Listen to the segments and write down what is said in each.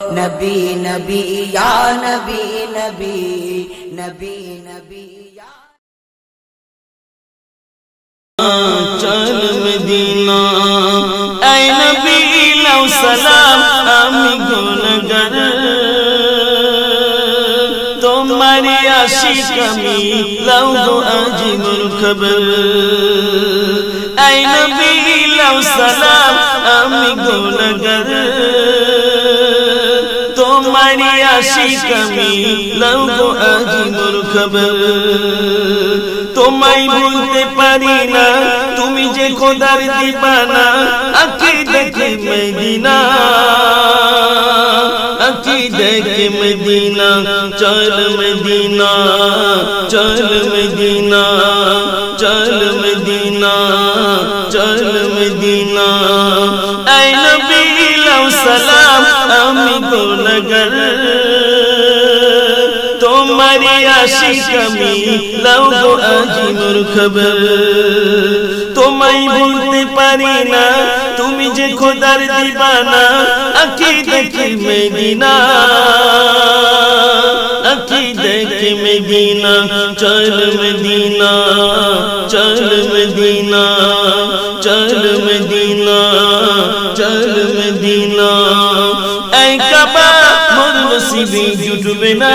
नबी नबी या नबी नबी नबी नबी या चल मदीना ऐ नबी लौ सलाम आमी गुनहगार तुम्हारी आशिक আমি লাউ গো আজীবন খবর ऐ नबी लौ सलाम আমি গুনহগার तुम्हारी आशिक আমি লাউ গো আজীবন খবর তোমায় ভুলতে পারি না তুমি যে খোদার দিবানা আঁখি দেখে মদিনা আঁখি দেখে মদিনা চল মদিনা চল মদিনা চল মদিনা চল মদিনা ऐ नबी लौ सलाम আমি গুনহগার तुम्हारी आशिक আমি লাউ গো আজীবন খবর তোমায় ভুলতে পারি না তুমি যে খোদার দিবানা আঁখি দেখে মদিনা আঁখি দেখে মদিনা চল মদিনা চল মদিনা চল মদিনা চল মদিনা ऐ কাবা মোর নসিবে জুটবে না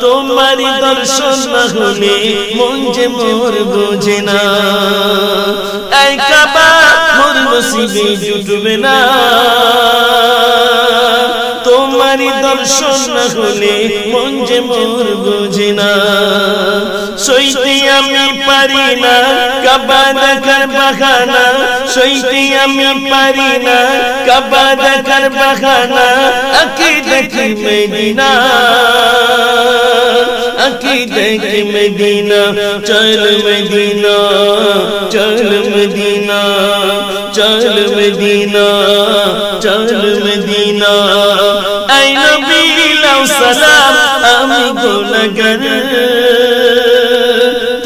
তোমারি দর্শন না হলে মন যে মোর বোঝে না ऐ কাবা মোর নসিবে জুটবে না তোমারি দর্শন না হলে মন যে মোর বোঝে না সইতে আমি পারি না কাবা দেখার বাহানা সইতে আমি পারি না কাবা দেখার বাহানা আঁখি দেখে মদিনা আঁখি দেখে মদিনা চল মদিনা চল মদিনা চল মদিনা চল মদিনা ऐ नबी लौ सलाम আমি গুনহগার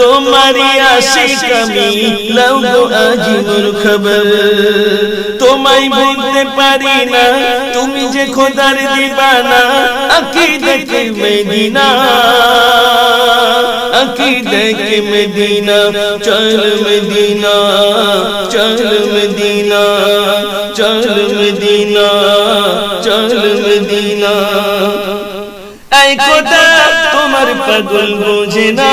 तुम्हारी आशिक আমি লাউ গো আজীবন খবর তোমায় ভুলতে পারি না তুমি যে খোদার দিবানা আঁখি দেখে মদিনা আঁখি দেখে মদিনা চল মদিনা চল মদিনা চল মদিনা চল মদিনা ऐ খোদা তোমার পাগল বোঝে না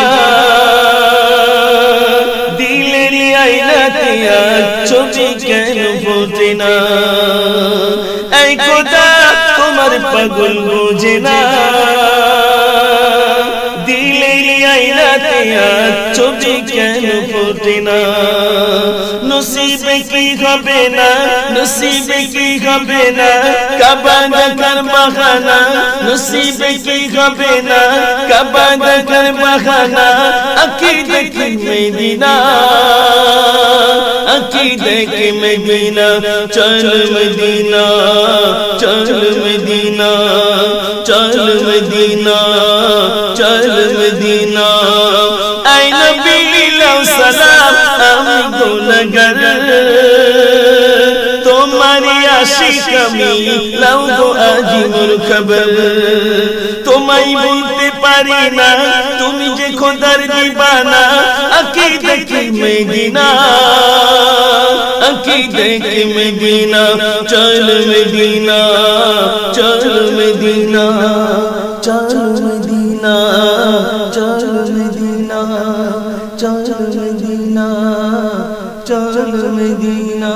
দিলের আয়নাতে আজ ছবি কেন ফোটে না ऐ খোদা তোমার পাগল বোঝে না দিলের আয়নাতে আজ ছবি কেন ফোটে না নসিবে কি হবে না নসিবে কি হবে না কাবা দেখার বাহানা নসিবে কি হবে না কাবা দেখার বাহানা আঁখি দেখে মদিনা আঁখি দেখে মদিনা চল মদিনা চল মদিনা চল মদিনা চল মদিনা ऐ नबी लौ सलाम আমি গুনহগার তোমারি আশিক আমি লাউ গো আজীবন খবর তোমায় ভুলতে পারি না তুমি যে খোদার দিবানা আঁখি দেখে মদিনা আঁখি দেখে মদিনা চল মদিনা চল মদিনা চল মদিনা চল মদিনা চল মদিনা চল মদিনা